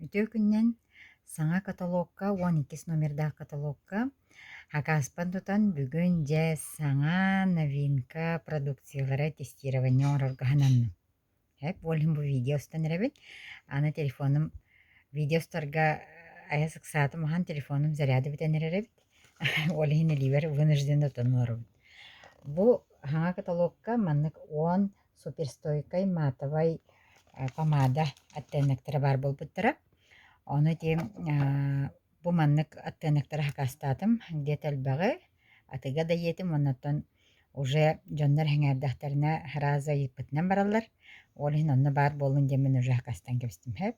Үтө күннен саңа каталогка 12 номерда каталогка Хакаспан тутан бүгүн же саңа новинка продукциялары тестирование ороргаһананны. Хэп волхим бу видеостан ребит. Ана телефоным видеостарга аясык саатым ахан телефоным заряды битен ребит. Олхин ливер вынужденно тонору. Бу хаңа каталогка маннык 10 суперстойкай матовай помада аттенектері бар болбуттара. Оны тем бу маннык аттенектері хакастатым где-то албағы атыга да етим оннаттан уже жоннар хәңәрдәхтәренә раза ипетнән баралар. Олин онны бар болын демен уже хакастан кебстим хәп.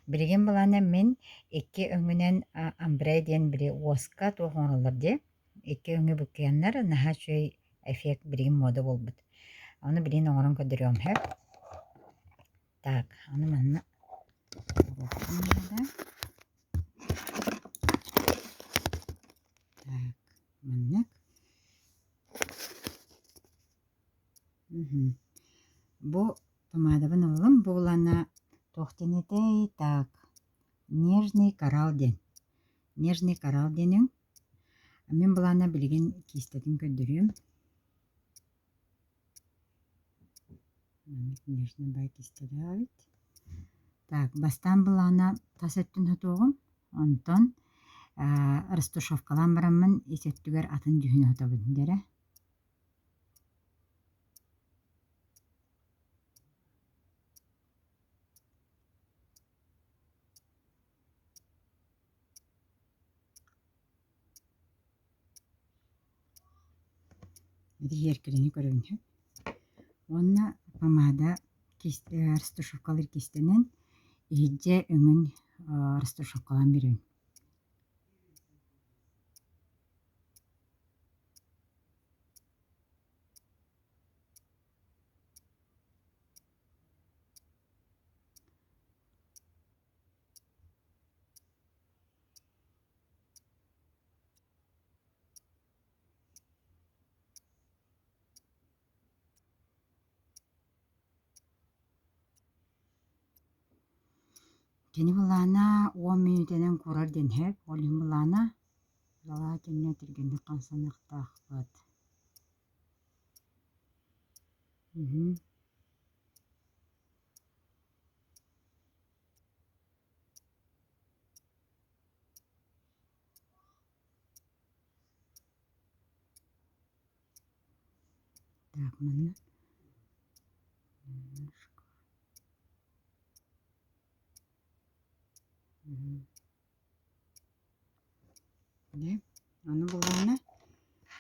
Билген буланы мен 2 өңүнән амбрай ден бире оска тоғонлар де. 2 өңү букяннар наха чөй эффект билген мода болбут. Оны билен оңорон көдөрөм хәп. Так, аны манна. Так, манна. Бу помадабын алым, булана тохтенетей, так, нежный коралл ден. Нежный коралл денің. Мен булана билген кистетін көддірем. Нежный бай кистеді авит. Так, бастан булана тасеттін хатуғым. Онтон растушевкалан барамын, есеттігер атын дүйін хатабын дәрі. Еркелені көріңі. Онна помада растушевкалар кистенен ейде өңін растушевкалан берін. Кені булана 10 минутенен курар ден хеп, олин булана жала тенне тиргенде қансанықтақ бат. Так, манна. Аны булана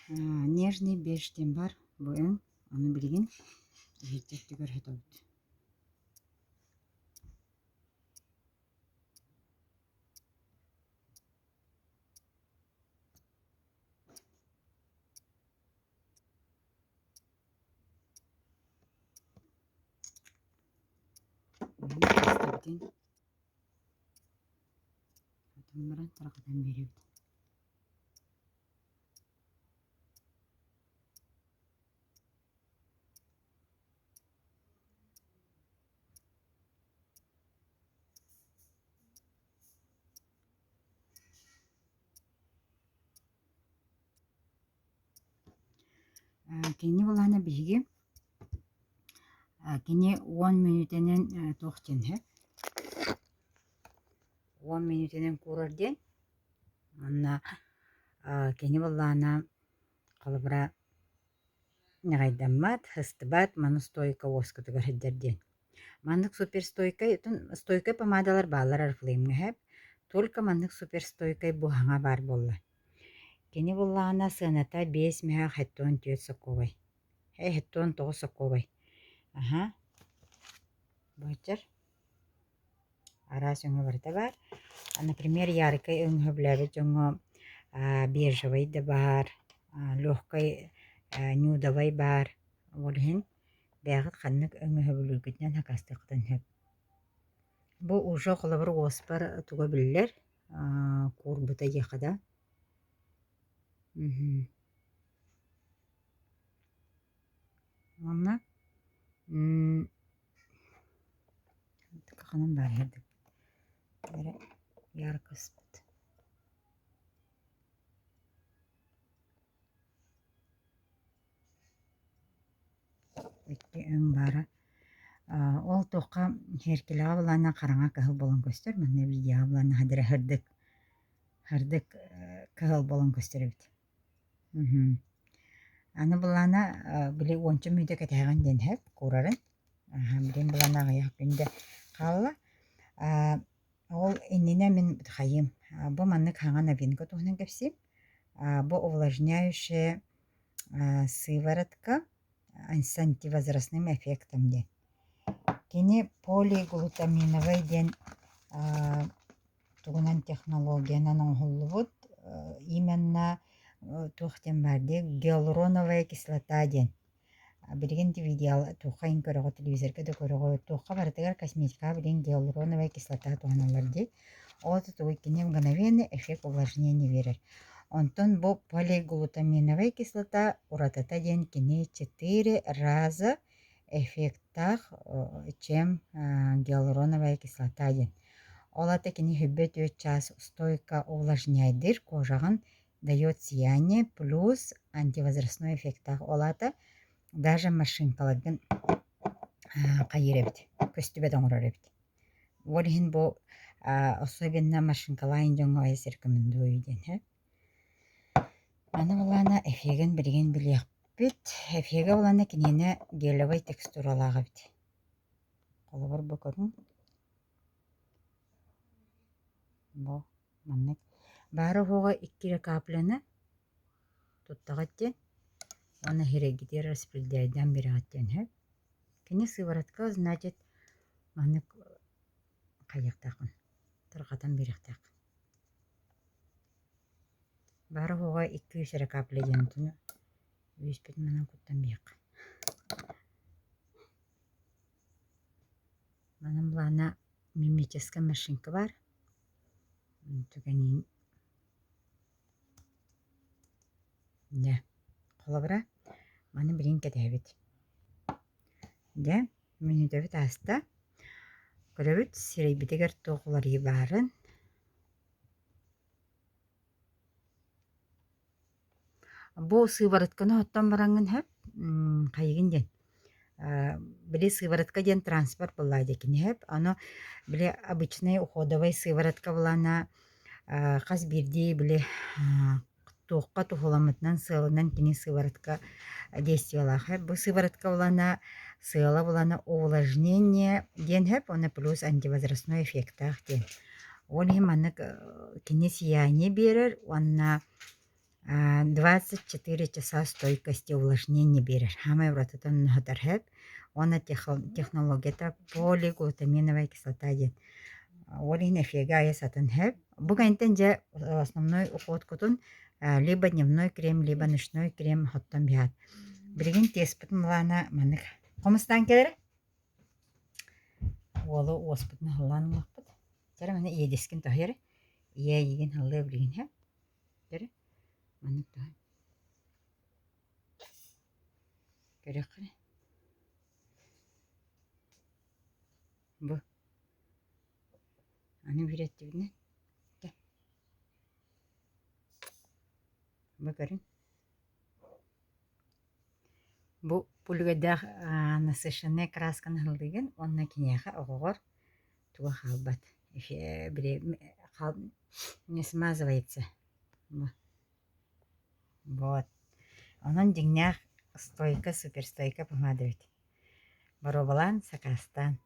нежный бештен бар буын, аны билген еттектігер хетабыд. Атымбаран тарақадан беребді. Кені булана биги кені 10 минутенен тоқтен хеп. 10 минутенен курар ден. Анна кені булана қалыбыра негайдаммат, хыстыбат, маны стойка оскытыгар хеддерден. Маннык суперстойкай помадалар балар арфлеймге хеп. Только маннык суперстойкай бухаңа бар болла. Кені булана сыната 5 меха хэттон түйет соковай. Хэттон тоғы соковай. Аха. Бочар. Арас өңі барда бар. Например, яркай өңі біләбі жоңы бежевай да бар. Лёгкай нюдавай бар. Олхин бәғыт қаннык өңі білігітнен хакастықтан хеп. Бу уже қолабыр оспар туға білілер. Курбыта еқада. Онна қанын бар ерді. яркость. Икки өң бары. Ол тоққа херкелеға болана қараңа кахыл болан көстер. Мәнне видео болана хадыра хырдык кахыл болан көстер бит. Аны болана біле 10 мүйді кәтәған ден хәп курарын. Білен болана ағаяқ күнді қалла. Ол эннене мен хайым. Бу маннык хаңа новинка тухнан кепсим. Бу увлажняющая сыворотка с антивозрастным эффектом ден. Кини полиглутаминовый ден тугунан технологияны оңғылыбыд именно тухтен барды гиалуроновая кислота ден. Билген видео тухайн көрөгө телевизорга да көрөгө тухка бардыгар косметика билген гиалуроновая кислота туханалар ди. Ол тугуй кини мгновенный эффект увлажнения берер. Онтон бу полиглутаминовая кислота уратата ден кини 4 раза эффектах, чем гиалуроновая кислота ден. Олата кини хүббет 3 час стойка увлажняйдыр, кожаган дает сияние плюс антивозрастной эффектах. Олата даже машинкалагын кайыребит, көстүбет оңороребит. Олихин бу особенно машинкалайын жоңго эсер рекомендую ден. Аны болана эффеген билген билек бит. Эффеге болана кинене гелевый текстуралага бит. Колобор бу көрүн. Бу маннык бары хога 2 капляны туттагатте. Она хирегидер распределяйдан бираттен. Кини сыворотка значит маннык каяктакын. Таргатан бирактак. Бары хога 200 капля янтыны. 100 манан куттан бияк. Манан булана мимическая машинка бар. Туганин. Да. Колобра. Маны билин кетебит. Да. Менин дөбүт аста. Көрөбүт сирейбитегер тоголары барын. Бу сыворотканы оттан барангын хэп кайыгын ден. Биле сыворотка ден транспорт буллайды кини хэп. Аны биле обычный уходовый сыворотка булана каз бирди биле тоққа тухуламытнан сылынан кини сыворотка действиялах хэп. Бу сыворотка булана сыла булана увлажнение ден хэп. Оны плюс антивозрастной эффектах ден. Ол маннык кини сияние берер. Онна 24 часа стойкости увлажнения берер. Хамай урататан нахатар хэп. Она технологията полиглутаминовая кислота ден. Олин эффега ясатын хэп. Бугантен же основной уход кутун либо дневной крем, либо ночной крем хоттан бihат. Билген теспытын мулана маннык. Комыстан келер? Олы оспытын халлан мақпыт. Жара мана иедескен тахер. Ие еген халлы билген хэп. Жара маннык тахер. Көрек қане. Бу. Аны биретти бинен. Бу көрүн. Бу пульгада насыщенная краска нахылдыгын, онна кинеха оғығыр туға халбат. Не смазывается. Вот. Онын деңнях стойка, суперстойка помада бит. Баробалан Сакастан.